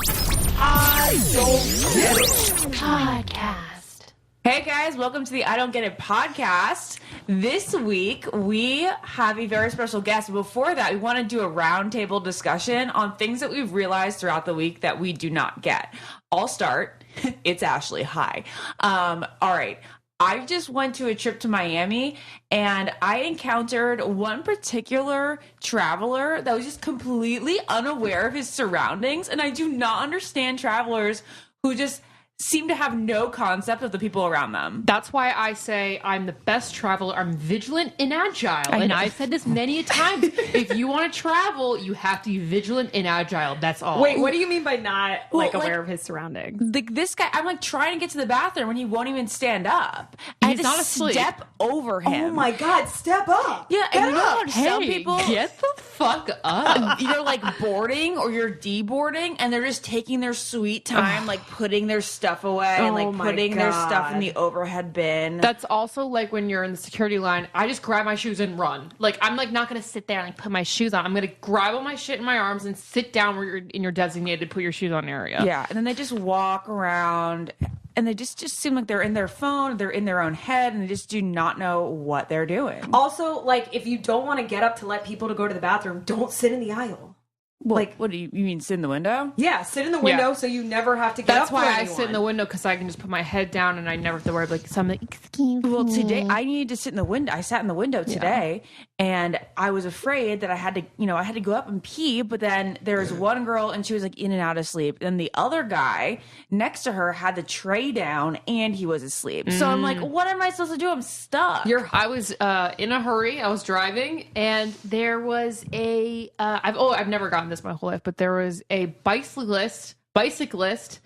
I don't get it. Podcast. Hey guys, welcome to the I Don't Get It podcast. This week we have a very special guest. Before that, we want to do a roundtable discussion on things that we've realized throughout the week that we do not get. I'll start. It's Ashley. Hi. All right. I just went to a trip to Miami and I encountered one particular traveler that was just completely unaware of his surroundings. And I do not understand travelers who just seem to have no concept of the people around them. That's why I say I'm the best traveler. I'm vigilant and agile. And I've said this many a times. If you want to travel, you have to be vigilant and agile. That's all. Wait, what do you mean by not aware of his surroundings? Like this guy, I'm like trying to get to the bathroom and he won't even stand up. I had He's to not asleep. step over him. Oh my God, step up. Yeah, and you know how some Hey, people get the fuck up. you're like boarding or you're deboarding and they're just taking their sweet time, like putting their stuff away and like my putting their stuff in God. the overhead bin. That's also like when you're in the security line, I just grab my shoes and run. Like, I'm like not going to sit there and like, put my shoes on. I'm going to grab all my shit in my arms and sit down where you're in your designated put your shoes on area. Yeah, and then they just walk around and they just seem like they're in their phone, they're in their own head, and they just do not know what they're doing. Also, like, if you don't want to get up to let people to go to the bathroom, don't sit in the aisle. Well, like, what do you mean, sit in the window? Yeah, sit in the window Yeah. so you never have to get That's up why for I anyone. sit in the window, because I can just put my head down and I never have to worry. Like, so I'm like, excuse me. Well, today I needed to sit in the window. I sat in the window today, and I was afraid that I had to go up and pee. But then there was one girl, and she was like in and out of sleep. Then the other guy next to her had the tray down, and he was asleep. So I'm like, what am I supposed to do? I'm stuck. I was in a hurry. I was driving, and there was a. I've never gotten this my whole life, but there was a bicyclist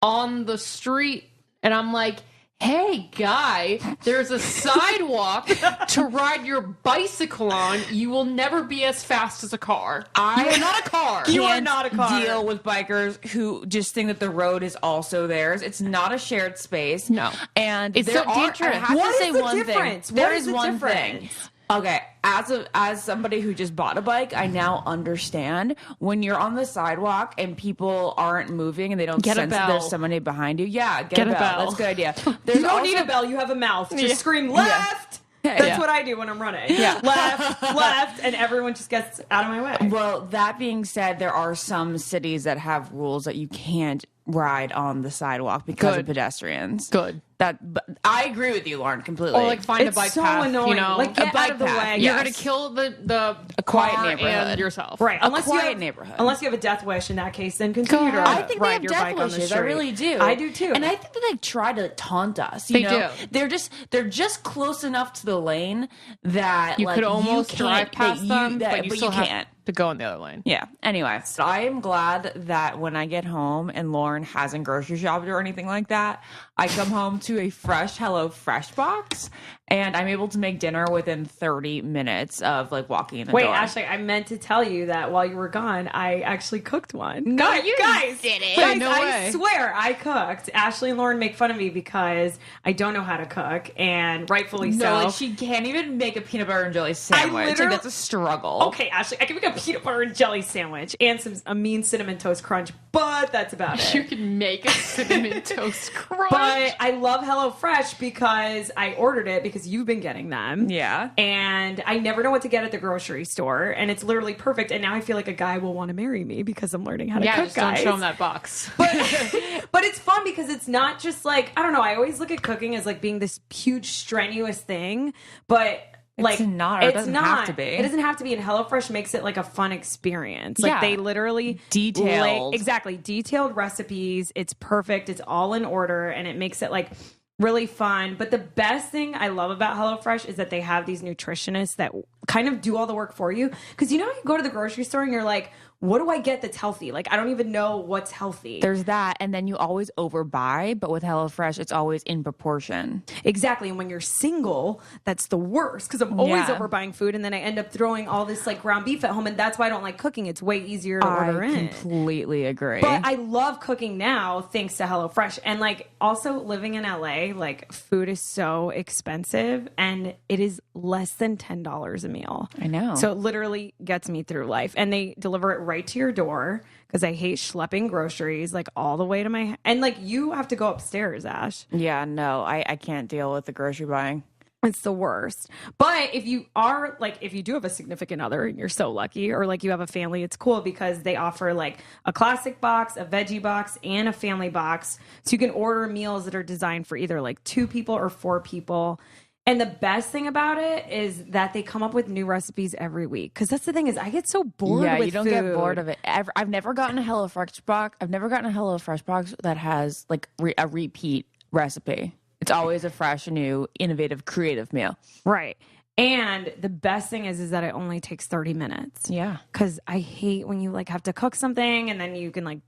on the street, and I'm like, "Hey, guy, there's a sidewalk to ride your bicycle on. You will never be as fast as a car. You are not a car. You are Can't not a car. deal with bikers who just think that the road is also theirs. It's not a shared space. No. And It's there so are, dangerous. I have What to is say the one difference? thing. There What is is the one thing. difference? Okay, as somebody who just bought a bike, I now understand when you're on the sidewalk and people aren't moving and they don't Get a sense that bell. there's somebody behind you. Yeah, get a bell. That's a good idea. There's You don't also- need a bell. You have a mouth. Just scream left. That's Yeah. what I do when I'm running. Yeah. Left, and everyone just gets out of my way. Well, that being said, there are some cities that have rules that you can't ride on the sidewalk because of Good. pedestrians. Good. But I agree with you, Lauren, completely. Or like find It's a bike so path. annoying. You know, Like, get a bike out of the path. way. you're Yes. gonna kill the quiet car neighborhood. and yourself. Right. Unless you quiet have, neighborhood. Unless you have a death wish in that case, then continue to I think they ride have your death bike on the wishes. I street. really do. I do too. And I think that they try to taunt us. They You know? do. They're just close enough to the lane that You like, could almost can't- drive past them, but you still can't. have to go in the other lane. Yeah. Anyway, so I am glad that when I get home and Lauren hasn't grocery shopped or anything like that, I come home to a fresh Hello Fresh box and I'm able to make dinner within 30 minutes of like walking in the Wait, door. Ashley, I meant to tell you that while you were gone, I actually cooked one. No, guys, you guys, didn't. Guys, No I way. swear I cooked. Ashley and Lauren make fun of me because I don't know how to cook, and rightfully No, so. like she can't even make a peanut butter and jelly sandwich. Like, literally- that's a struggle. Okay, Ashley, I can make a peanut butter and jelly sandwich and a mean cinnamon toast crunch, but that's about it. You can make a cinnamon toast crunch. But I love HelloFresh because I ordered it because you've been getting them. Yeah. And I never know what to get at the grocery store. And it's literally perfect. And now I feel like a guy will want to marry me because I'm learning how to yeah, cook, just guys. don't show them that box. But it's fun because it's not just like, I don't know, I always look at cooking as like being this huge strenuous thing. But like not, or it doesn't have to be. It doesn't have to be, and HelloFresh makes it like a fun experience. Like Yeah. they literally Detailed. exactly, detailed recipes. It's perfect. It's all in order, and it makes it like really fun. But the best thing I love about HelloFresh is that they have these nutritionists that kind of do all the work for you. Because you know, you go to the grocery store and you're like, what do I get that's healthy? Like, I don't even know what's healthy. There's that, and then you always overbuy, but with HelloFresh, it's always in proportion. Exactly. And when you're single, that's the worst because I'm always Yeah. overbuying food, and then I end up throwing all this like ground beef at home, and that's why I don't like cooking. It's way easier to order I in. completely agree. But I love cooking now thanks to HelloFresh. And like also living in LA, like food is so expensive and it is less than $10 a meal. I know. So it literally gets me through life. And they deliver it right to your door because I hate schlepping groceries like all the way to and like you have to go upstairs, Ash. Yeah, no, I can't deal with the grocery buying. It's the worst. But if you are like, if you do have a significant other and you're so lucky, or like you have a family, it's cool because they offer like a classic box, a veggie box, and a family box. So you can order meals that are designed for either like 2 people or 4 people. And the best thing about it is that they come up with new recipes every week. Because that's the thing is I get so bored with you don't food. get bored of it. I've never gotten a HelloFresh box. I've never gotten a HelloFresh box that has like a repeat recipe. It's always a fresh, new, innovative, creative meal. Right. And the best thing is that it only takes 30 minutes. Yeah. Because I hate when you like have to cook something and then you can like,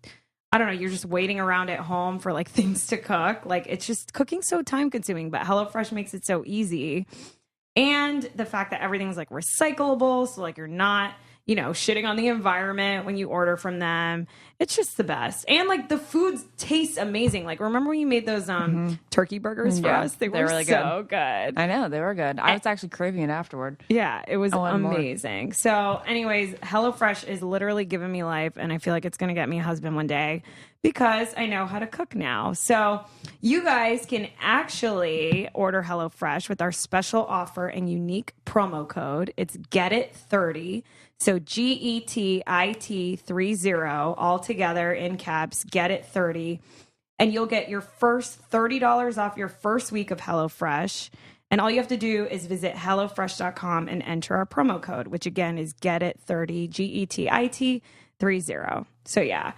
I don't know, you're just waiting around at home for like things to cook. Like it's just cooking so time consuming, but HelloFresh makes it so easy. And the fact that everything's like recyclable. So like you're not, you know, shitting on the environment when you order from them. It's just the best. And like the foods taste amazing. Like remember when you made those turkey burgers for us? They were really so good. I know, they were good. I was actually craving it afterward. Yeah, it was amazing. So anyways, HelloFresh is literally giving me life, and I feel like it's going to get me a husband one day because I know how to cook now. So you guys can actually order HelloFresh with our special offer and unique promo code. It's GETIT30. So GETIT 30 all together in caps, GETIT30. And you'll get your first $30 off your first week of HelloFresh. And all you have to do is visit HelloFresh.com and enter our promo code, which again is GETIT30, GETIT 30. So yeah,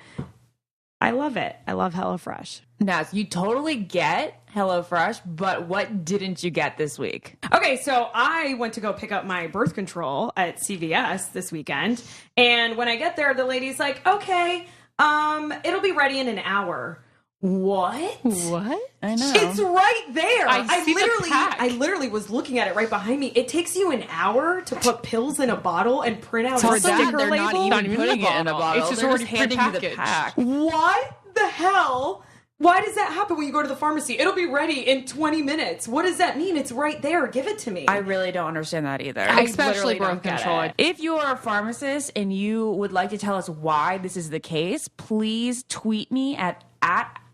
I love it. I love HelloFresh. Naz, you totally get HelloFresh, but what didn't you get this week? Okay, so I went to go pick up my birth control at CVS this weekend. And when I get there, the lady's like, okay, it'll be ready in an hour. What? I know. It's right there. I I literally was looking at it right behind me. It takes you an hour to put pills in a bottle and print out a sticker they're label. not even putting it in a bottle. It's just They're already handing you the prepackaged. pack. What the hell? Why does that happen when you go to the pharmacy? It'll be ready in 20 minutes. What does that mean? It's right there. Give it to me. I really don't understand that either. Especially literally don't birth get control. it. If you are a pharmacist and you would like to tell us why this is the case, please tweet me at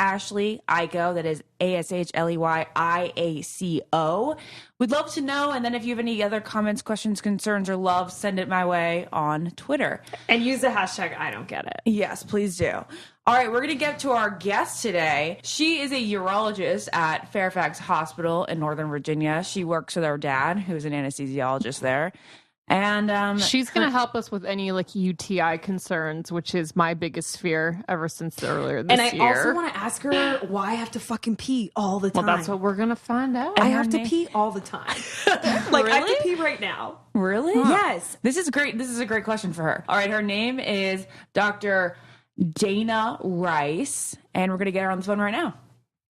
Ashley Iaco. That is ASHLEYIACO. We'd love to know. And then if you have any other comments, questions, concerns, or love, send it my way on Twitter. And use the hashtag I don't get it. Yes, please do. All right, we're going to get to our guest today. She is a urologist at Fairfax Hospital in Northern Virginia. She works with our dad, who's an anesthesiologist there. And She's going to help us with any like UTI concerns, which is my biggest fear ever since earlier this year. And I also want to ask her why I have to fucking pee all the time. Well, that's what we're going to find out. I have to pee all the time. Like I have to pee right now. really? Yes. This is great. This is a great question for her. All right, her name is Dr. Dana Rice, and we're going to get her on the phone right now.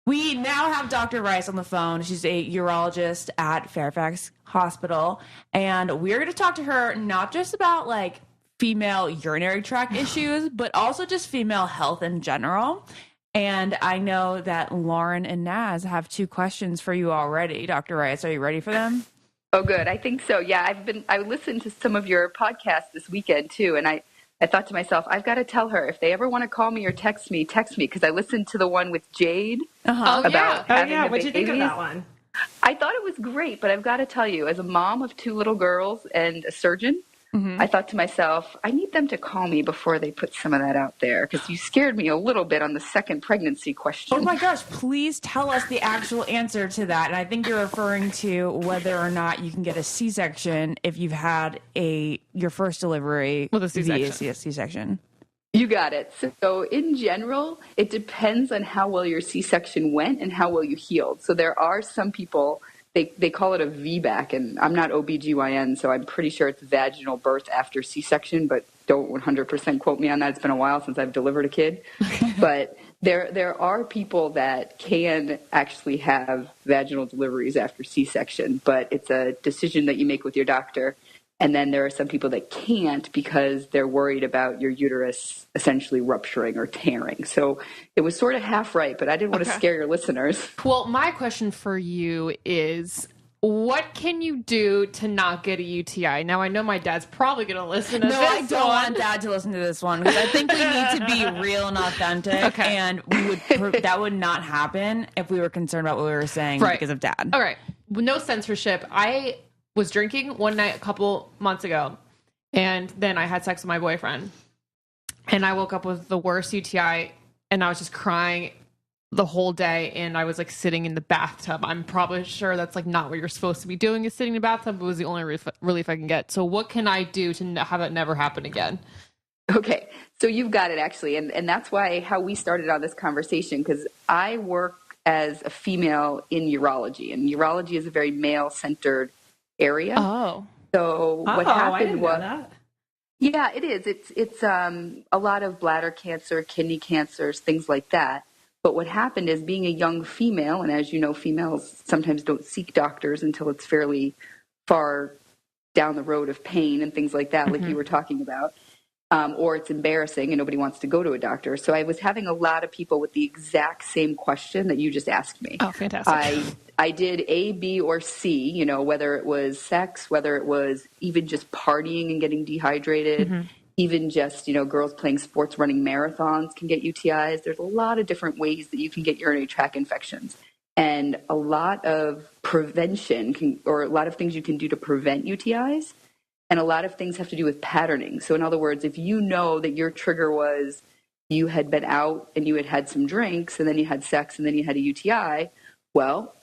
We now have Dr. Rice on the phone. She's a urologist at Fairfax Hospital, and we're going to talk to her not just about like female urinary tract issues, but also just female health in general. And I know that Lauren and Naz have 2 questions for you already. Dr. Rice, are you ready for them? Oh, good. I think so. Yeah, I listened to some of your podcasts this weekend too, and I thought to myself, I've got to tell her if they ever want to call me or text me, because I listened to the one with Jade about having the What'd you think of babies. that one? I thought it was great, but I've got to tell you, as a mom of 2 little girls and a surgeon, I thought to myself, I need them to call me before they put some of that out there, because you scared me a little bit on the second pregnancy question. Oh my gosh, please tell us the actual answer to that. And I think you're referring to whether or not you can get a C-section if you've had your first delivery With a C-section. via C-section. You got it. So in general, it depends on how well your C-section went and how well you healed. So there are some people, they call it a VBAC, and I'm not OBGYN, so I'm pretty sure it's vaginal birth after C-section, but don't 100% quote me on that. It's been a while since I've delivered a kid. But there are people that can actually have vaginal deliveries after C-section, but it's a decision that you make with your doctor. And then there are some people that can't because they're worried about your uterus essentially rupturing or tearing. So it was sort of half right, but I didn't want to scare your listeners. Well, my question for you is, what can you do to not get a UTI? Now, I know my dad's probably going to listen to this. No, I don't want Dad to listen to this one because I think we need to be real and authentic. Okay. And that would not happen if we were concerned about what we were saying because of Dad. All right. No censorship. I was drinking one night a couple months ago, and then I had sex with my boyfriend. And I woke up with the worst UTI, and I was just crying the whole day, and I was like sitting in the bathtub. I'm probably sure that's like not what you're supposed to be doing, is sitting in the bathtub. It was the only relief I can get. So what can I do to have it never happen again? Okay, so you've got it actually, and that's why how we started on this conversation, because I work as a female in urology, and urology is a very male-centered area. Oh, so what I happened didn't was, know that. yeah, it is. It's a lot of bladder cancer, kidney cancers, things like that. But what happened is, being a young female, and as you know, females sometimes don't seek doctors until it's fairly far down the road of pain and things like that, like you were talking about, or it's embarrassing and nobody wants to go to a doctor. So I was having a lot of people with the exact same question that you just asked me. Oh, fantastic. I did A, B, or C, you know, whether it was sex, whether it was even just partying and getting dehydrated, even just, you know, girls playing sports, running marathons can get UTIs. There's a lot of different ways that you can get urinary tract infections. And a lot of prevention or a lot of things you can do to prevent UTIs. And a lot of things have to do with patterning. So in other words, if you know that your trigger was you had been out and you had had some drinks and then you had sex and then you had a UTI, well,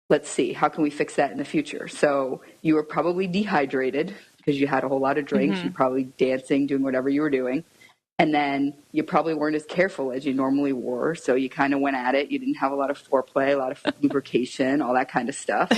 let's see, how can we fix that in the future? So you were probably dehydrated because you had a whole lot of drinks. You're probably dancing, doing whatever you were doing. And then you probably weren't as careful as you normally were. So you kind of went at it. You didn't have a lot of foreplay, a lot of lubrication, all that kind of stuff.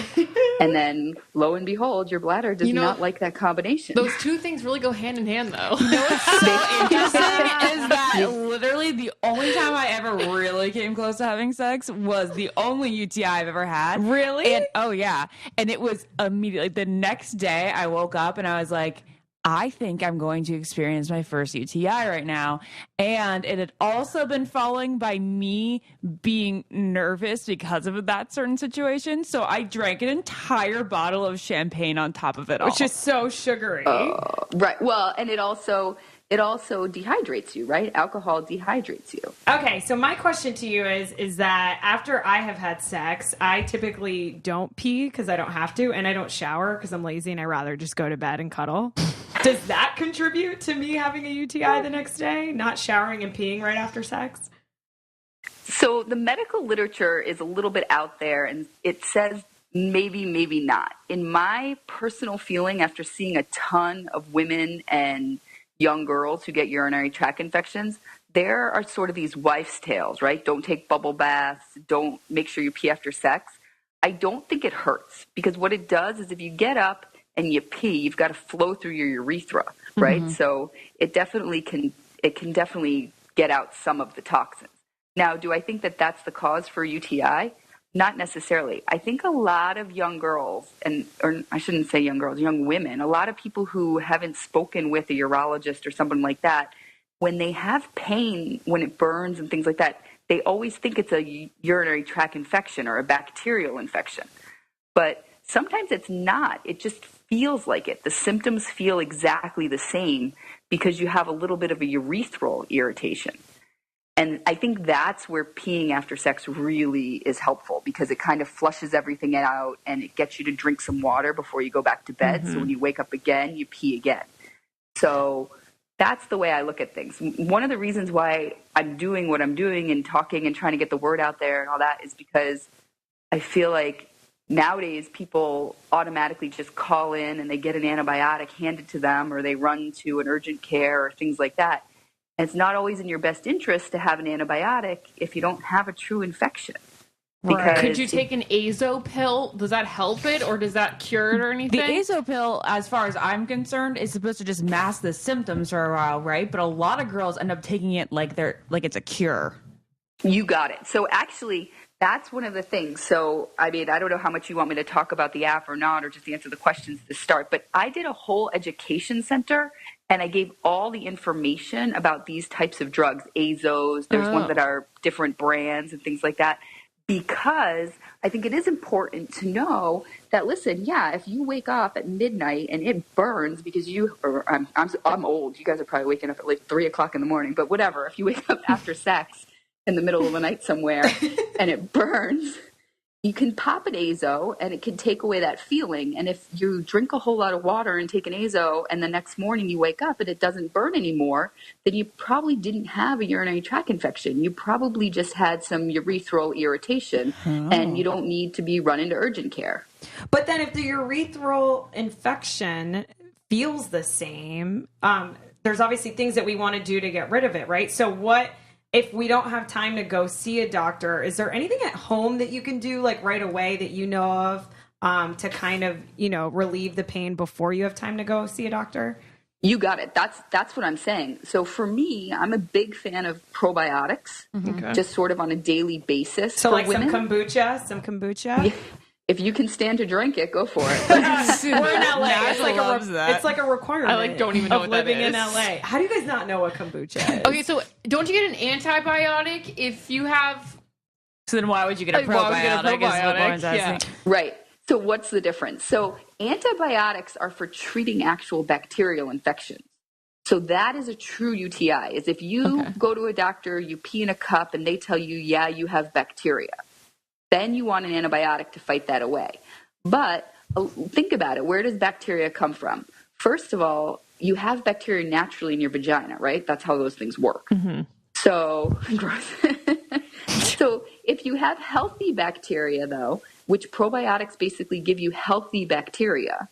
And then lo and behold, your bladder does not like that combination. Those two things really go hand in hand, though. You know what's so interesting is that literally the only time I ever really came close to having sex was the only UTI I've ever had. Really? And oh yeah. And it was immediately the next day I woke up and I was like, I think I'm going to experience my first UTI right now. And it had also been following by me being nervous because of that certain situation. So I drank an entire bottle of champagne on top of it all. Which is so sugary. Right. Well, and it also dehydrates you, right? Alcohol dehydrates you. Okay, so my question to you is that after I have had sex, I typically don't pee because I don't have to, and I don't shower because I'm lazy and I rather just go to bed and cuddle. Does that contribute to me having a UTI the next day? Not showering and peeing right after sex? So the medical literature is a little bit out there, and it says maybe, maybe not. In my personal feeling, after seeing a ton of women and young girls who get urinary tract infections, there are sort of these wife's tales, right? Don't take bubble baths. Don't make sure you pee after sex. I don't think it hurts, because what it does is if you get up and you pee, you've got to flow through your urethra, right? So it definitely can definitely get out some of the toxins. Now, do I think that that's the cause for UTI? Not necessarily. I think a lot of young girls, or I shouldn't say young girls, young women, a lot of people who haven't spoken with a urologist or someone like that, when they have pain, when it burns and things like that, they always think it's a urinary tract infection or a bacterial infection. But sometimes it's not. It just feels like it. The symptoms feel exactly the same because you have a little bit of a urethral irritation. And I think that's where peeing after sex really is helpful, because it kind of flushes everything out and it gets you to drink some water before you go back to bed. So when you wake up again, you pee again. So that's the way I look at things. One of the reasons why I'm doing what I'm doing and talking and trying to get the word out there and all that is because I feel like nowadays people automatically just call in and they get an antibiotic handed to them, or they run to an urgent care or things like that. And it's not always in your best interest to have an antibiotic if you don't have a true infection. Right. Could you take an azo pill? Does that help it, or does that cure it or anything? The azo pill, as far as I'm concerned, is supposed to just mask the symptoms for a while, right? But a lot of girls end up taking it like it's a cure. You got it. So actually, that's one of the things. So, I mean, I don't know how much you want me to talk about the app or not, or just answer the questions to start, but I did a whole education center and I gave all the information about these types of drugs, azos. There's ones that are different brands and things like that. because I think it is important to know that, listen, if you wake up at midnight and it burns because I'm old. You guys are probably waking up at like 3 o'clock in the morning, but whatever. If you wake up after sex in the middle of the night somewhere and it burns, you can pop an azo and it can take away that feeling. And if you drink a whole lot of water and take an azo and the next morning you wake up and it doesn't burn anymore, then you probably didn't have a urinary tract infection. You probably just had some urethral irritation and you don't need to be run into urgent care. But then if the urethral infection feels the same, there's obviously things that we want to do to get rid of it, right? So what... if we don't have time to go see a doctor, is there anything at home that you can do like right away that you know of to kind of, relieve the pain before you have time to go see a doctor? You got it. That's what I'm saying. So for me, I'm a big fan of probiotics, just sort of on a daily basis. So for like women. some kombucha? If you can stand to drink it, go for it. We're in LA. Naz loves that. It's like a requirement. I don't even know of what that living in is. LA. How do you guys not know what kombucha is? Okay, so don't you get an antibiotic if you have... So then why would you get a Like, why would you get a probiotic? Is what probiotic? Lauren's Yeah. asking. Right. So what's the difference? So antibiotics are for treating actual bacterial infections. So that is a true UTI, is if you go to a doctor, you pee in a cup, and they tell you, you have bacteria. Then you want an antibiotic to fight that away. But think about it. Where does bacteria come from? First of all, you have bacteria naturally in your vagina, right? That's how those things work. So, so if you have healthy bacteria, though, which probiotics basically give you healthy bacteria,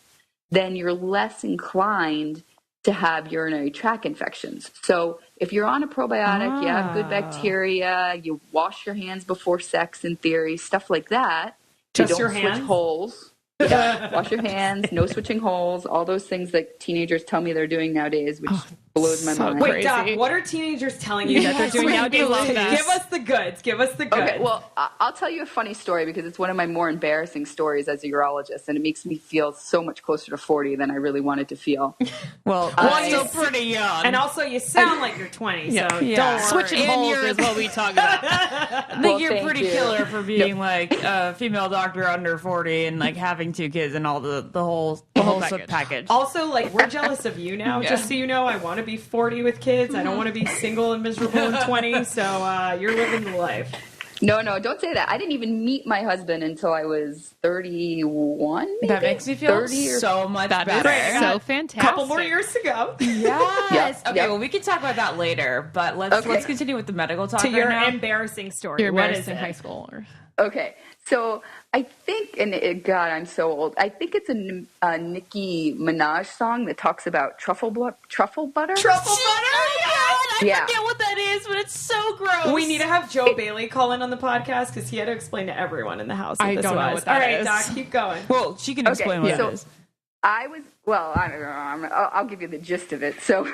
then you're less inclined to have urinary tract infections. So if you're on a probiotic, you have good bacteria, you wash your hands before sex in theory, stuff like that. Just you don't your switch hands? holes. Yeah, wash your hands, no switching holes, all those things that teenagers tell me they're doing nowadays, which blows my mind. Wait, crazy. Doc, what are teenagers telling you that they're Yes, doing we nowadays? love this. Give us the goods. Give us the goods. Okay, well, I'll tell you a funny story because it's one of my more embarrassing stories as a urologist, and it makes me feel so much closer to 40 than I really wanted to feel. Well, I'm still pretty young. And also, you sound like you're 20, so Yeah. don't worry. Switching holes is what we talk about. I think Well, you're thank pretty you. killer for being like a female doctor under 40 and like having 2 kids and all the whole package. package. Also, like, we're jealous of you now. Just so you know, I want to be 40 with kids. I don't want to be single and miserable in 20, so you're living the life. No, don't say that. I didn't even meet my husband until I was 31, maybe? That makes me feel 30 or so much That better. is so fantastic. Couple more years to go. Yes. Yep, Okay, yep. well, we can talk about that later, but let's continue with the medical talk To right your now. embarrassing story. You're What is embarrassing it? high schoolers. Okay, so I think, God, I'm so old. I think it's a Nicki Minaj song that talks about truffle butter. Truffle butter? I Yeah. forget what that is, but it's so gross. We need to have Joe Bailey call in on the podcast because he had to explain to everyone in the house what I this don't know was. what that All right, is. Doc, keep going. Well, she can explain what so it is. I don't know. I'll give you the gist of it. So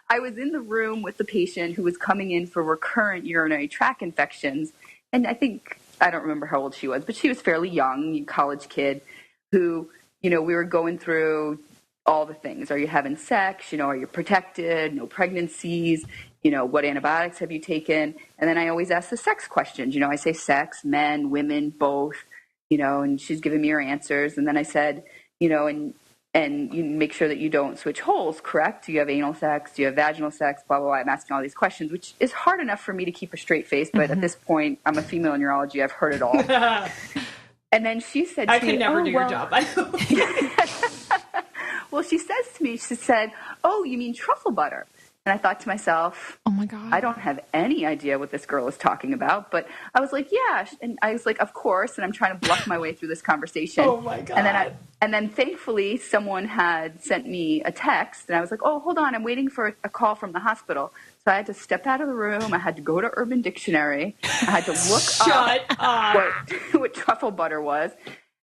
I was in the room with the patient who was coming in for recurrent urinary tract infections. And I don't remember how old she was, but she was fairly young, college kid who, we were going through all the things. Are you having sex? Are you protected? No pregnancies? What antibiotics have you taken? And then I always ask the sex questions. I say sex, men, women, both, and she's giving me her answers. And then I said, and you make sure that you don't switch holes, correct? Do you have anal sex? Do you have vaginal sex? Blah, blah, blah. I'm asking all these questions, which is hard enough for me to keep a straight face. But at this point, I'm a female in urology. I've heard it all. And then she said to I me, could never do your job. Well, she says to me, she said, oh, you mean truffle butter? And I thought to myself, Oh my God. I don't have any idea what this girl is talking about. But I was like, yeah. And I was like, of course. And I'm trying to bluff my way through this conversation. Oh, my God. And then thankfully, someone had sent me a text. And I was like, oh, hold on. I'm waiting for a call from the hospital. So I had to step out of the room. I had to go to Urban Dictionary. I had to look up what truffle butter was.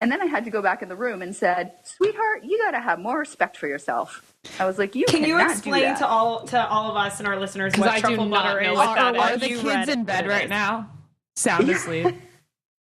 And then I had to go back in the room and said, sweetheart, you got to have more respect for yourself. I was like, Can you cannot explain do that. to all of us and our listeners what I do truffle not butter know is? what that Or Are the you kids read in what bed it right is? now? Sound asleep.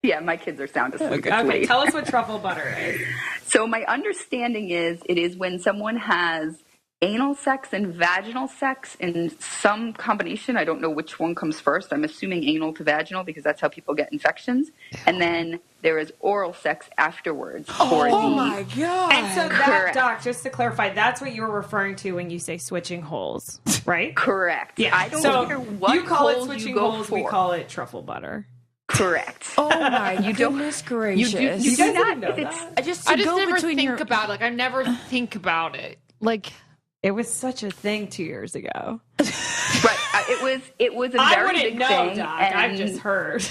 Yeah, my kids are sound asleep. Okay, tell us what truffle butter is. So my understanding is it is when someone has anal sex and vaginal sex in some combination. I don't know which one comes first. I'm assuming anal to vaginal because that's how people get infections. And then there is oral sex afterwards. Oh my God. And so that, Correct. Doc, just to clarify, that's what you were referring to when you say switching holes, right? Correct. Yeah. I don't so care what you call it hole switching you go holes, for. we call it truffle butter. Correct. Oh my goodness gracious. You do not. know If it's, that. I just I just go never between think your about it. Like, I never think about it. Like, It was such a thing 2 years ago. right. It was a I very wouldn't big know, thing. Doc. and- I've just heard.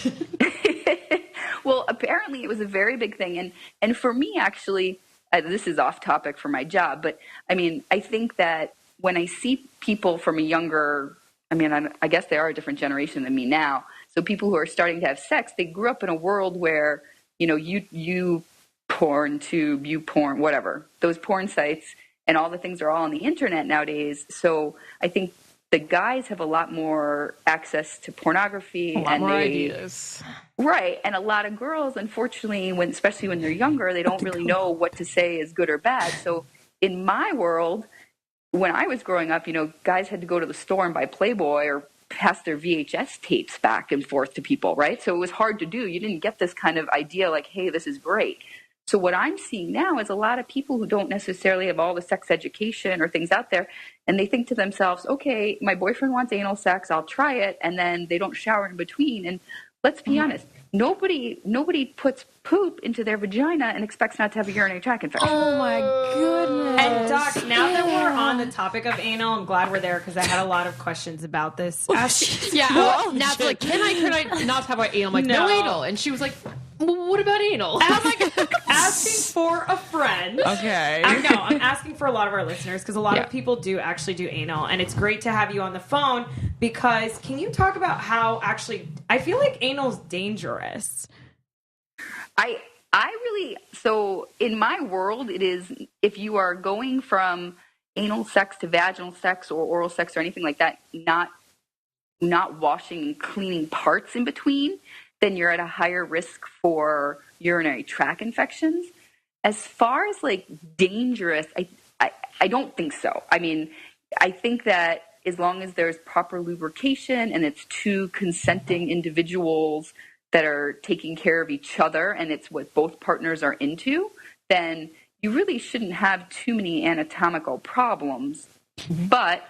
Well, apparently it was a very big thing. And for me, actually, this is off topic for my job, but I mean, I think that when I see people from a younger, I mean, I guess they are a different generation than me now. So people who are starting to have sex, they grew up in a world where, you know, you porn, tube, you porn, whatever, those porn sites and all the things are all on the internet nowadays. So I think the guys have a lot more access to pornography. a lot and more they, ideas. Right. And a lot of girls, unfortunately, especially when they're younger, they don't really know what to say is good or bad. So in my world, when I was growing up, you know, guys had to go to the store and buy Playboy or pass their VHS tapes back and forth to people, right? So it was hard to do. You didn't get this kind of idea like, hey, this is great. So what I'm seeing now is a lot of people who don't necessarily have all the sex education or things out there, and they think to themselves, okay, my boyfriend wants anal sex, I'll try it, and then they don't shower in between. And let's be honest, nobody puts poop into their vagina and expects not to have a urinary tract infection. Oh my goodness. And Doc, now that we're on the topic of anal, I'm glad we're there because I had a lot of questions about this. Yeah. Well, now it's like, can I not talk about anal? I'm like, no No. anal. And she was like, well, what about anal? I'm like, Asking for a friend. Okay. I'm asking for a lot of our listeners because a lot Yeah. of people do actually do anal, and it's great to have you on the phone because can you talk about how actually I feel like anal's dangerous. I really, so in my world, it is, if you are going from anal sex to vaginal sex or oral sex or anything like that, not washing and cleaning parts in between, then you're at a higher risk for urinary tract infections. As far as like dangerous, I don't think so. I mean, I think that as long as there's proper lubrication and it's two consenting individuals that are taking care of each other and it's what both partners are into, then you really shouldn't have too many anatomical problems. Mm-hmm. But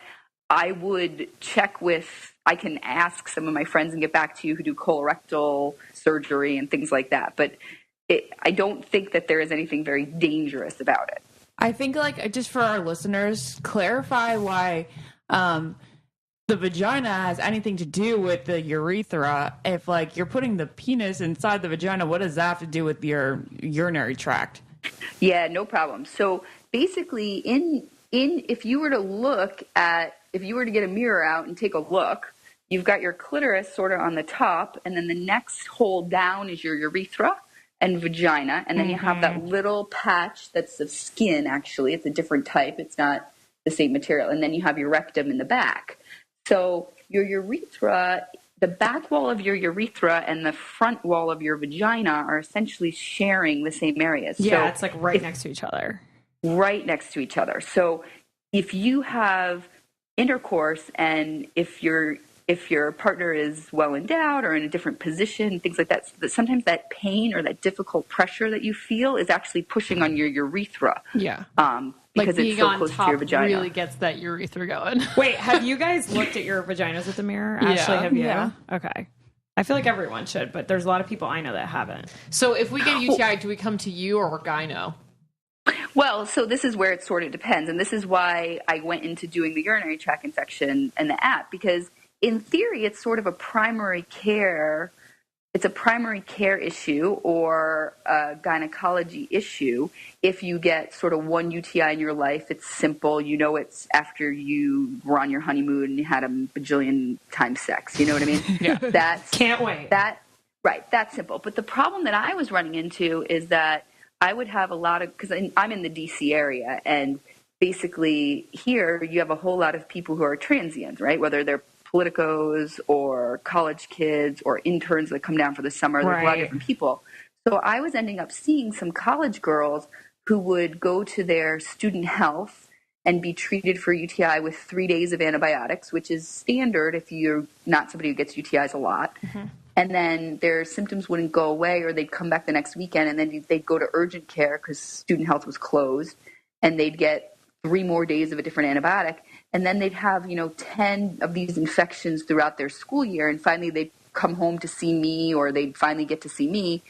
I would check with, I can ask some of my friends and get back to you who do colorectal surgery and things like that. But I don't think that there is anything very dangerous about it. I think, like, just for our listeners, clarify why the vagina has anything to do with the urethra. If, like, you're putting the penis inside the vagina, what does that have to do with your urinary tract? Yeah, no problem. So basically, in if you were to get a mirror out and take a look, you've got your clitoris sort of on the top, and then the next hole down is your urethra and vagina, and then you have that little patch that's of skin, actually. It's a different type. It's not the same material. And then you have your rectum in the back. So your urethra, the back wall of your urethra and the front wall of your vagina are essentially sharing the same areas. Yeah, so it's like right next to each other. Right next to each other. So if you have intercourse and if your partner is well endowed or in a different position, things like that, sometimes that pain or that difficult pressure that you feel is actually pushing on your urethra. yeah. Because like it's so being on close to top your vagina. really gets that urethra going. Wait, have you guys looked at your vaginas with the mirror? Ashley, have you? Yeah. Okay. I feel like everyone should, but there's a lot of people I know that haven't. So if we get a UTI, do we come to you or a gyno? Well, so this is where it sort of depends. And this is why I went into doing the urinary tract infection and the app, because in theory, it's sort of a primary care. It's a primary care issue or a gynecology issue. If you get sort of one UTI in your life, it's simple. You know, it's after you were on your honeymoon and you had a bajillion times sex. You know what I mean? Yeah. Can't wait. That's simple. But the problem that I was running into is that I would have a lot of, because I'm in the DC area, and basically here you have a whole lot of people who are transient, right? Whether they're politicos or college kids or interns that come down for the summer. There's a lot of different people. So I was ending up seeing some college girls who would go to their student health and be treated for UTI with 3 days of antibiotics, which is standard if you're not somebody who gets UTIs a lot. And then their symptoms wouldn't go away, or they'd come back the next weekend, and then they'd go to urgent care because student health was closed, and they'd get 3 more days of a different antibiotic. And then they'd have, 10 of these infections throughout their school year. And finally they'd come home to see me, or they'd finally get to see me.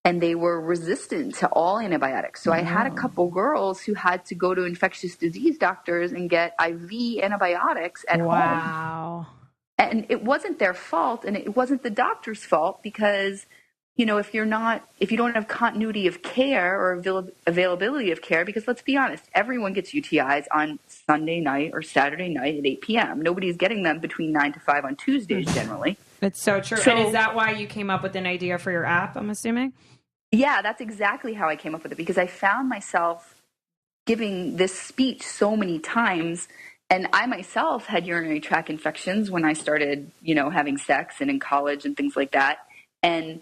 And they were resistant to all antibiotics. So I had a couple girls who had to go to infectious disease doctors and get IV antibiotics at home. Wow. And it wasn't their fault, and it wasn't the doctor's fault, because if you don't have continuity of care or availability of care, because let's be honest, everyone gets UTIs on Sunday night or Saturday night at 8 p.m. Nobody's getting them between 9 to 5 on Tuesdays generally. It's so true. So, and is that why you came up with an idea for your app, I'm assuming? Yeah, that's exactly how I came up with it, because I found myself giving this speech so many times. And I myself had urinary tract infections when I started, having sex and in college and things like that. And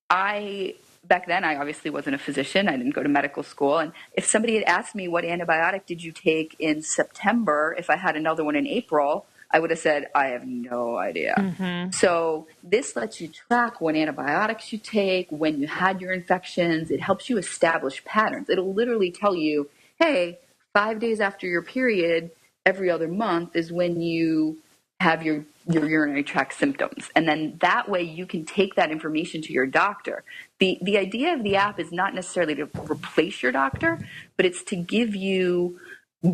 back then, I obviously wasn't a physician. I didn't go to medical school. And if somebody had asked me, what antibiotic did you take in September, if I had another one in April, I would have said, I have no idea. So this lets you track what antibiotics you take, when you had your infections. It helps you establish patterns. It'll literally tell you, hey, 5 days after your period, every other month is when you have your urinary tract symptoms. And then that way you can take that information to your doctor. The idea of the app is not necessarily to replace your doctor, but it's to give you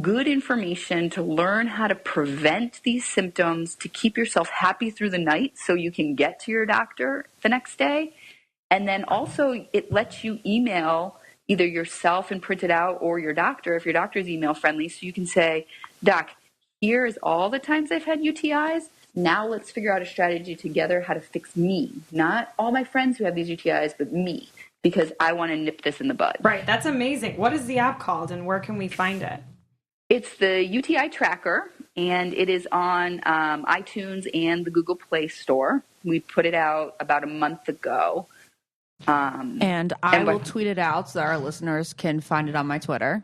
good information to learn how to prevent these symptoms, to keep yourself happy through the night so you can get to your doctor the next day. And then also it lets you email either yourself and print it out, or your doctor, if your doctor is email friendly. So you can say, Doc, here is all the times I've had UTIs. Now let's figure out a strategy together how to fix me. Not all my friends who have these UTIs, but me, because I want to nip this in the bud. Right. That's amazing. What is the app called, and where can we find it? It's the UTI Tracker, and it is on iTunes and the Google Play Store. We put it out about a month ago. And I will tweet it out so that our listeners can find it on my Twitter.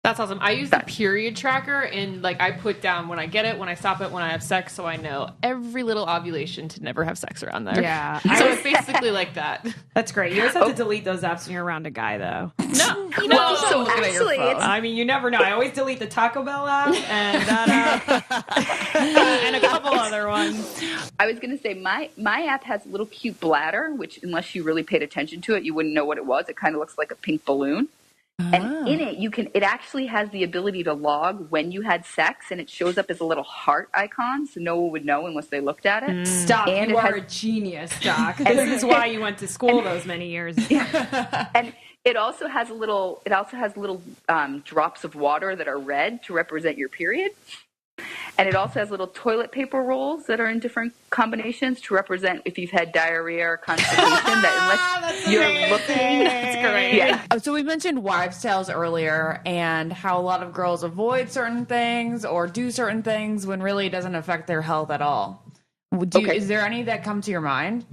That's awesome. I use the period tracker, and I put down when I get it, when I stop it, when I have sex, so I know every little ovulation to never have sex around there. Yeah. So it's basically like that. That's great. You always have to delete those apps when you're around a guy, though. No, well, so actually, I mean, you never know. I always delete the Taco Bell app and that app and a couple other ones. I was going to say my app has a little cute bladder, which unless you really paid attention to it, you wouldn't know what it was. It kind of looks like a pink balloon. And in it, it actually has the ability to log when you had sex, and it shows up as a little heart icon, so no one would know unless they looked at it. Stop, and you are a genius, Doc. This is why you went to school those many years. And it also has little drops of water that are red to represent your period. And it also has little toilet paper rolls that are in different combinations to represent if you've had diarrhea or constipation. That unless you're looking, that's great. Yeah. So we mentioned wives' tales earlier, and how a lot of girls avoid certain things or do certain things when really it doesn't affect their health at all. Is there any that come to your mind?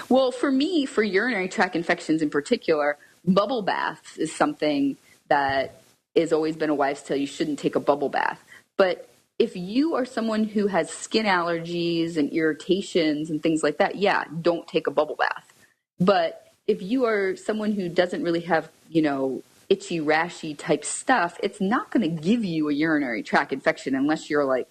Well, for me, for urinary tract infections in particular, bubble baths is something that has always been a wives' tale. You shouldn't take a bubble bath. But if you are someone who has skin allergies and irritations and things like that, yeah, don't take a bubble bath. But if you are someone who doesn't really have, itchy, rashy type stuff, it's not going to give you a urinary tract infection unless you're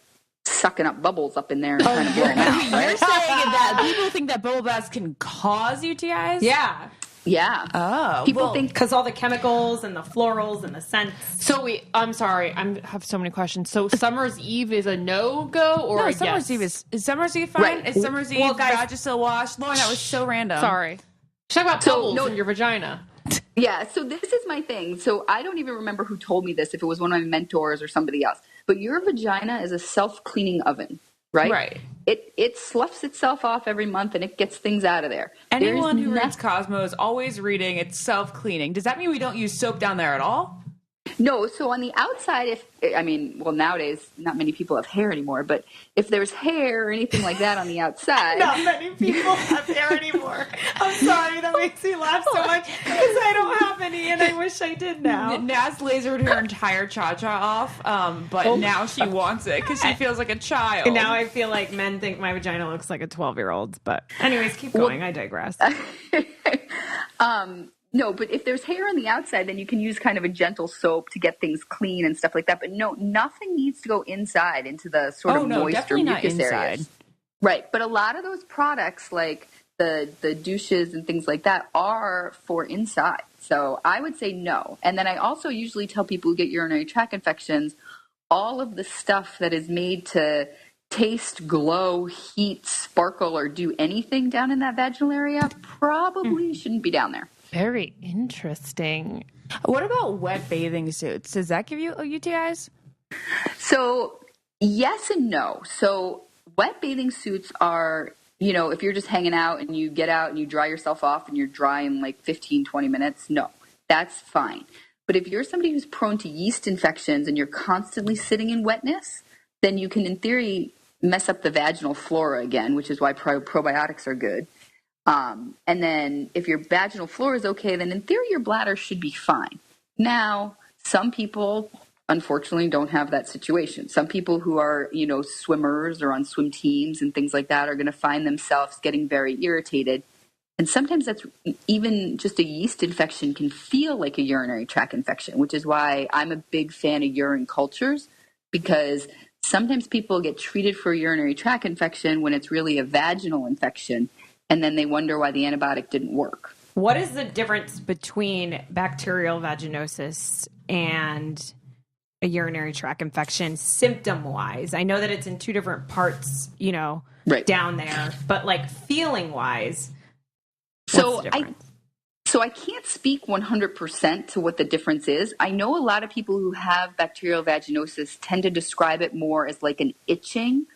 sucking up bubbles up in there and kind of blowing out. Right? You're saying that people think that bubble baths can cause UTIs? Yeah. Yeah. Oh. People think because all the chemicals and the florals and the scents. So I'm sorry, I have so many questions. So Summer's Eve is a no-go or no, a Summer's yes? Eve is Summer's Eve fine? Right. Is Summer's Eve Vagisil wash? Lauren, that was so random. Sorry. Talk about bubbles in your vagina. Yeah, so this is my thing. So I don't even remember who told me this, if it was one of my mentors or somebody else. But your vagina is a self-cleaning oven, right? Right. It sloughs itself off every month and it gets things out of there. Anyone who reads Cosmo is always reading it's self-cleaning. Does that mean we don't use soap down there at all? No, so on the outside, nowadays, not many people have hair anymore, but if there's hair or anything like that on the outside. Not many people have hair anymore. I'm sorry, that makes me laugh so much because I don't have any and I wish I did now. Naz lasered her entire cha-cha off, but now she wants it because she feels like a child. And now I feel like men think my vagina looks like a 12-year-old's. But anyways, keep going. I digress. No, but if there's hair on the outside, then you can use kind of a gentle soap to get things clean and stuff like that. But no, nothing needs to go inside into the sort of moist or definitely not mucus inside. areas. Right, but a lot of those products, like the douches and things like that, are for inside. So I would say no. And then I also usually tell people who get urinary tract infections, all of the stuff that is made to taste, glow, heat, sparkle, or do anything down in that vaginal area probably shouldn't be down there. Very interesting. What about wet bathing suits? Does that give you UTIs? So yes and no. So wet bathing suits are, if you're just hanging out and you get out and you dry yourself off and you're dry in like 15, 20 minutes, no, that's fine. But if you're somebody who's prone to yeast infections and you're constantly sitting in wetness, then you can, in theory, mess up the vaginal flora again, which is why probiotics are good. And then if your vaginal flora is okay, then in theory your bladder should be fine. Now, some people unfortunately don't have that situation. Some people who are, swimmers or on swim teams and things like that are going to find themselves getting very irritated. And sometimes that's even just a yeast infection can feel like a urinary tract infection, which is why I'm a big fan of urine cultures, because sometimes people get treated for a urinary tract infection when it's really a vaginal infection. And then they wonder why the antibiotic didn't work. What is the difference between bacterial vaginosis and a urinary tract infection symptom-wise? I know that it's in two different parts, Right. down there, but like feeling-wise, So I can't speak 100% to what the difference is. I know a lot of people who have bacterial vaginosis tend to describe it more as like an itching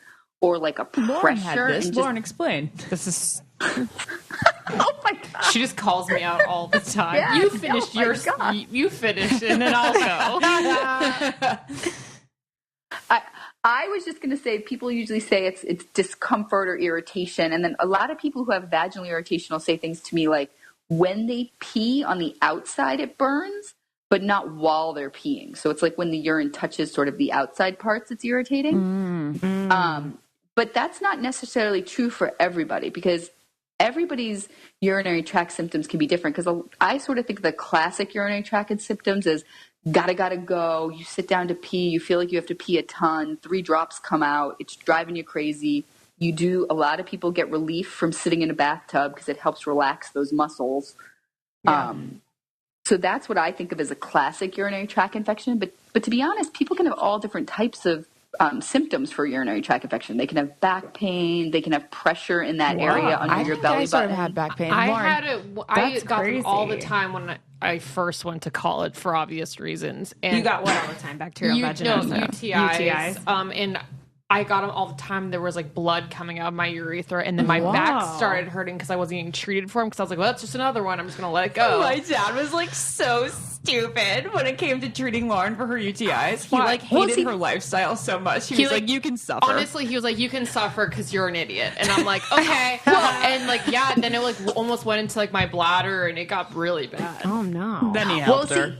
or like a pressure. Lauren, explain. This is. Oh my God. She just calls me out all the time. Yeah, You finish oh my yours. God. You finish, and then I'll go. I was just going to say, people usually say it's discomfort or irritation. And then a lot of people who have vaginal irritation will say things to me like, when they pee on the outside, it burns, but not while they're peeing. So it's like when the urine touches sort of the outside parts, it's irritating. But that's not necessarily true for everybody, because everybody's urinary tract symptoms can be different. Because I sort of think the classic urinary tract symptoms is gotta go, you sit down to pee, you feel like you have to pee a ton, 3 drops come out, it's driving you crazy. A lot of people get relief from sitting in a bathtub because it helps relax those muscles. Yeah. So that's what I think of as a classic urinary tract infection. But to be honest, people can have all different types of symptoms for urinary tract infection. They can have back pain. They can have pressure in that area under your belly button. I sort of had back pain. I Lauren, had it. I got them all the crazy. time when I first went to college for obvious reasons. And you got what all the time? Bacterial vaginosis? UTIs. And I got them all the time. There was like blood coming out of my urethra, and then my back started hurting because I wasn't getting treated for them. Because I was like, well, that's just another one. I'm just gonna let it go. My dad was like so stupid when it came to treating Lauren for her UTIs. He like hated her lifestyle so much. He was like, you can suffer. Honestly, he was like, you can suffer because you're an idiot. And I'm like, okay. And like, yeah. And then it like almost went into like my bladder, and it got really bad. Oh no. Then he helped her.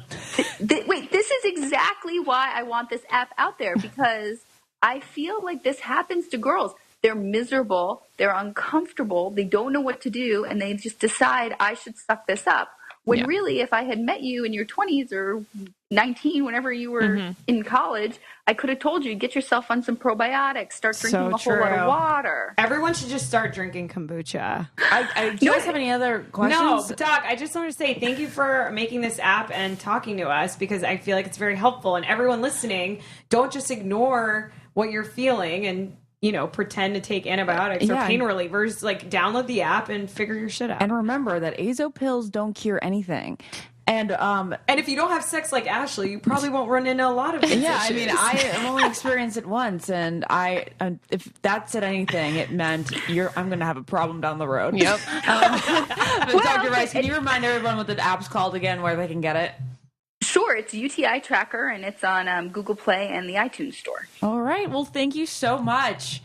Wait, this is exactly why I want this app out there, because I feel like this happens to girls. They're miserable, they're uncomfortable, they don't know what to do, and they just decide I should suck this up. When really, if I had met you in your 20s or 19, whenever you were in college, I could have told you, get yourself on some probiotics, start drinking a whole lot of water. Everyone should just start drinking kombucha. Do you guys have any other questions? No, but Doc, I just want to say thank you for making this app and talking to us, because I feel like it's very helpful. And everyone listening, don't just ignore what you're feeling and pretend to take antibiotics or pain relievers. Like, download the app and figure your shit out. And remember that azo pills don't cure anything. And if you don't have sex like Ashley, you probably won't run into a lot of these issues. I mean, I've only experienced it once, and if that said anything, it meant I'm going to have a problem down the road. Yep. Dr. Rice, can you remind everyone what the app's called again, where they can get it? Sure, it's UTI Tracker, and it's on Google Play and the iTunes Store. All right. Well, thank you so much.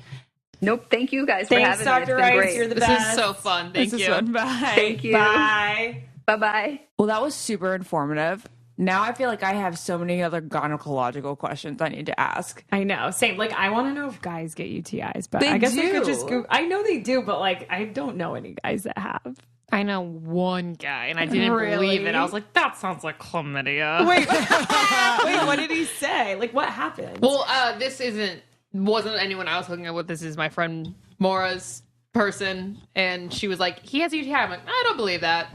Nope, thank you guys for having me. Thanks, Dr. Rice. Great. You're the This best. is so fun. Thank you. Bye. Thank you. Bye. Bye-bye. Well, that was super informative. Now I feel like I have so many other gynecological questions I need to ask. I know. Same. Like, I want to know if guys get UTIs, but They I guess I do. could just go. I know they do, but like, I don't know any guys that have. I know one guy, and I didn't Really? believe it. I was like, that sounds like chlamydia. Wait, wait, what did he say? Like, what happened? Well, this wasn't anyone I was hooking up with. This is my friend Maura's person, and she was like, he has a UTI. I'm like, I don't believe that.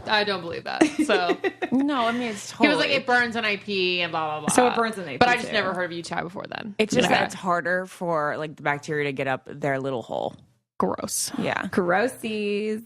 So No, I mean, it's he totally. was like, it burns when I pee and blah, blah, blah. So it burns when they But pee, I just too. never heard of UTI before then. It's just Okay. that it's harder for like the bacteria to get up their little hole. Gross. Yeah. Grossies.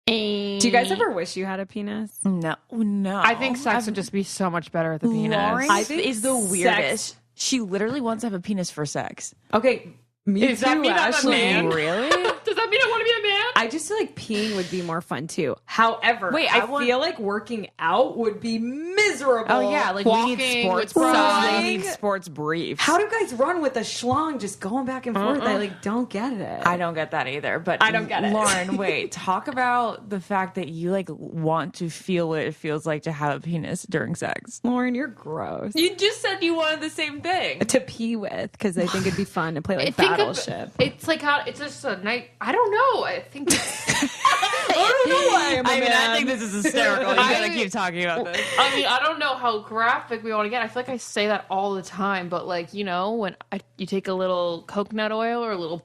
Do you guys ever wish you had a penis? No. I think sex would just be so much better at the penis. Lauren I think is the sex- weirdest. She literally wants to have a penis for sex. Okay, me Does that too, mean I'm a Ashley. man? Really? Does that mean I want to be a man? I just feel like peeing would be more fun too. However, Wait, I I want- feel like working out would be miserable. Oh yeah, like we Walking need sports with bras. running. We need sports briefs. How do guys run with a schlong just going back and forth? I like don't get it. I don't get that either. But I don't get it. Lauren, wait, talk about the fact that you like want to feel what it feels like to have a penis during sex. Lauren, you're gross. You just said you wanted the same thing. To pee with, because I think it'd be fun to play like Think of- Battleship. It's like how it's just a night. I don't know. I think I don't know why I'm a man. I think this is hysterical. You gotta keep talking about this. I mean, I don't know how graphic we want to get. I feel like I say that all the time, but like, you know, when you take a little coconut oil or a little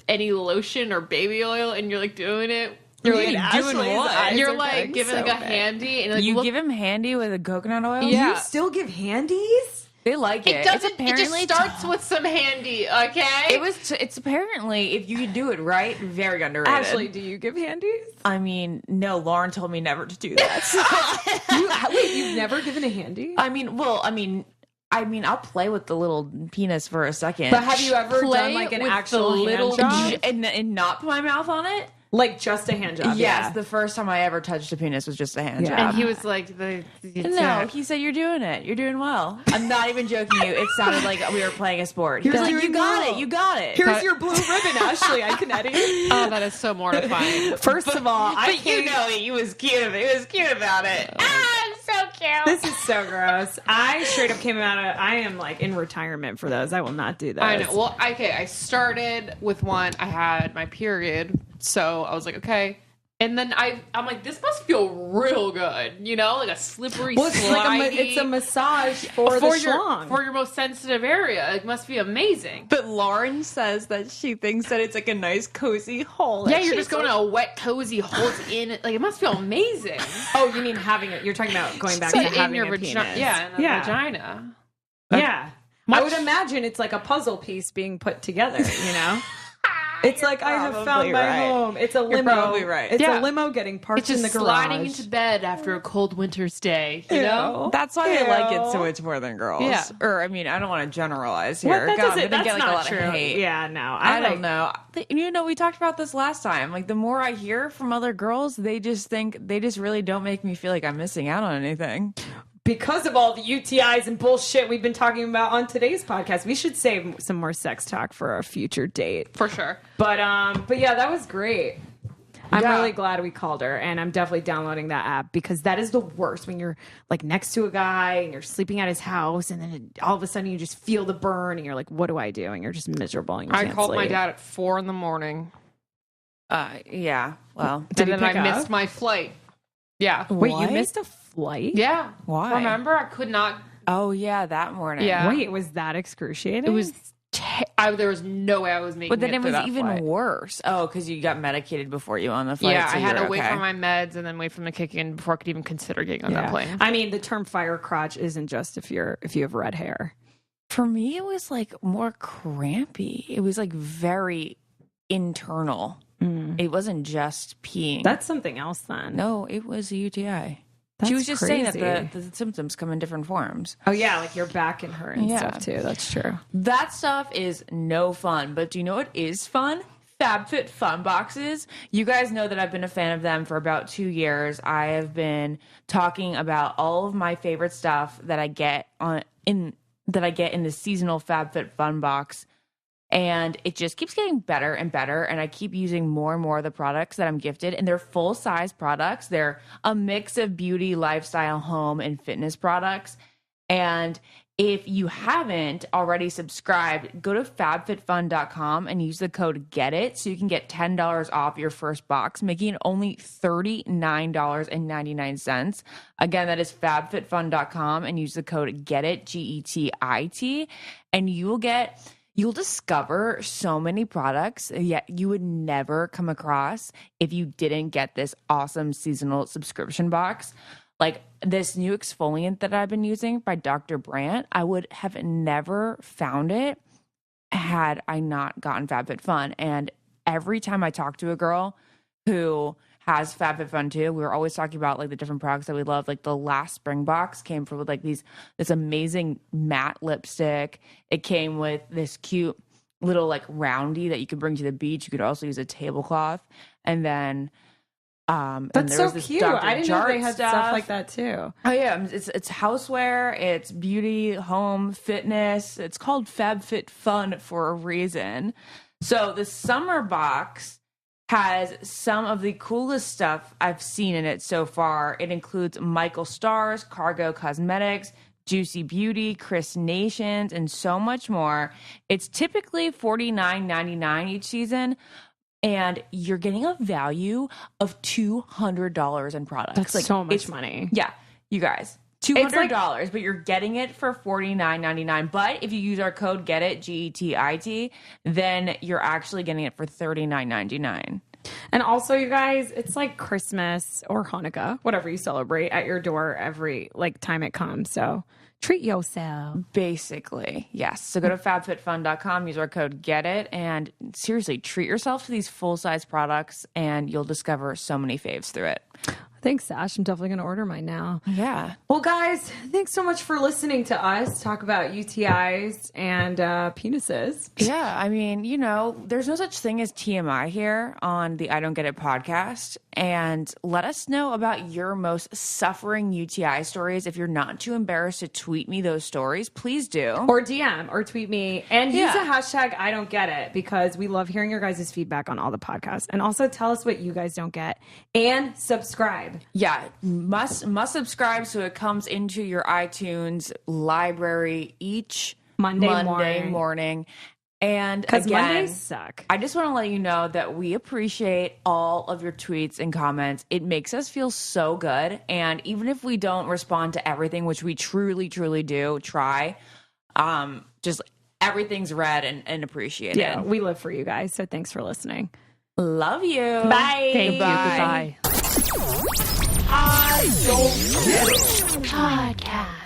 any lotion or baby oil and you're like doing it. You're Me and like doing Ashley's what? eyes You're are like getting giving so like a big. handy and like You look, give him handy with a coconut oil? Yeah. You still give handies? They like it. it doesn't. It's It just apparently starts with some handy. Okay. It's apparently, if you do it right, very underrated. Ashley, do you give handies? I mean, no, Lauren told me never to do that. Wait, you've never given a handy? I mean, I'll play with the little penis for a second. But have you ever Play done like an with actual the little hand job? and not put my mouth on it? Like just a hand job? Yes, yeah. the first time I ever touched a penis was just a hand Yeah. job. and he was like the No, he said, you're doing it. You're doing well. I'm not even joking you. It sounded like we were playing a sport. He was like, you got it. You got it. Here's your blue ribbon, Ashley Iaconetti. Oh, that is so mortifying. First of all, I But you can't. know, he was cute. He was cute about it. I'm so cute. This is so gross. I straight up came out of. I am like in retirement for those. I will not do those. I know. Well, okay, I started with one. I had my period, so I was like, okay. And then I'm like, this must feel real good, you know, like a slippery, Well, it's like slidey. it's a massage for the schlong. for your most sensitive area. It must be amazing. But Lauren says that she thinks that it's like a nice, cozy hole. Yeah, you're just going to a wet, cozy hole in it. Like it must feel amazing. Oh, you mean having it? You're talking about going back So to in having your a vagina. penis. Yeah, in a vagina. Yeah. I would imagine it's like a puzzle piece being put together, you know? It's like I have found probably my right. home. It's a limo. probably right. It's Yeah. a limo getting parked It's in the just garage. sliding into bed after a cold winter's day, you know? That's why I like it so Ew. much more than girls. Yeah. Or, I mean, I don't want to generalize What? here. That God, doesn't- I'm gonna that's get like not a lot true. of hate. Yeah, no. I like- don't know. You know, we talked about this last time. Like, the more I hear from other girls, they just really don't make me feel like I'm missing out on anything. Because of all the UTIs and bullshit we've been talking about on today's podcast, we should save some more sex talk for a future date. For sure. But yeah, that was great. I'm Yeah. really glad we called her, and I'm definitely downloading that app because that is the worst when you're like next to a guy and you're sleeping at his house, and then all of a sudden you just feel the burn, and you're like, "What do I do?" And you're just miserable. And you I can't called my sleep. dad at 4 a.m. Yeah. Well, Did he and then pick I up? missed my flight. Yeah. Wait, What? you missed a flight? Yeah. Why? Remember, I could not. oh yeah, that morning. Yeah. Wait, was that excruciating? It was. There was no way I was making. But then it through was that even flight. worse. Oh, because you got medicated before you on the flight. Yeah, so I had you're to wait okay. for my meds and then wait for them to kick in before I could even consider getting on that plane. I mean, the term fire crotch isn't just if you have red hair. For me, it was like more crampy. It was like very internal. It wasn't just peeing. That's something else then. No, it was a UTI. That's She was just saying that crazy. the symptoms come in different forms. Oh yeah, like your back and her and Yeah. stuff too. That's true. That stuff is no fun. But do you know what is fun? FabFitFun boxes. You guys know that I've been a fan of them for about 2 years. I have been talking about all of my favorite stuff that I get in the seasonal FabFitFun box And it just keeps getting better and better. And I keep using more and more of the products that I'm gifted. And they're full-size products. They're a mix of beauty, lifestyle, home, and fitness products. And if you haven't already subscribed, go to fabfitfun.com and use the code GETIT so you can get $10 off your first box, making it only $39.99. Again, that is fabfitfun.com and use the code GETIT, GETIT, and you'll discover so many products yet you would never come across if you didn't get this awesome seasonal subscription box. Like this new exfoliant that I've been using by Dr. Brandt, I would have never found it had I not gotten FabFitFun. And every time I talk to a girl who has FabFitFun too, we were always talking about like the different products that we love. Like the last spring box came with like this amazing matte lipstick. It came with this cute little like roundy that you could bring to the beach. You could also use a tablecloth. And then that's so cute. I didn't know they had stuff like that too. Oh yeah, it's houseware, it's beauty, home, fitness. It's called FabFitFun for a reason. So the summer box has some of the coolest stuff I've seen in it so far. It includes Michael Stars, Cargo Cosmetics, Juicy Beauty, Chris Nations, and so much more. It's typically $49.99 each season. And you're getting a value of $200 in products. That's like so much money. Yeah, you guys, $200, but you're getting it for $49.99. But if you use our code GETIT, GETIT, then you're actually getting it for $39.99. And also, you guys, it's like Christmas or Hanukkah, whatever you celebrate, at your door every like time it comes. So treat yourself. Basically, yes. So go to fabfitfun.com, use our code GETIT, and seriously, treat yourself to these full-size products, and you'll discover so many faves through it. Thanks, Sash. I'm definitely going to order mine now. Yeah. Well, guys, thanks so much for listening to us talk about UTIs and penises. Yeah, I mean, you know, there's no such thing as TMI here on the I Don't Get It podcast. And let us know about your most suffering UTI stories. If you're not too embarrassed to tweet me those stories, please do. Or DM or tweet me. And use the hashtag I Don't Get It because we love hearing your guys' feedback on all the podcasts. And also tell us what you guys don't get. And subscribe. Yeah, must subscribe so it comes into your iTunes library each Monday morning. And because again, Mondays suck. I just want to let you know that we appreciate all of your tweets and comments. It makes us feel so good. And even if we don't respond to everything, which we truly, truly do try, just everything's read and appreciated. Yeah, we live for you guys. So thanks for listening. Love you. Bye. Thank you. Goodbye. I don't get it. Podcast.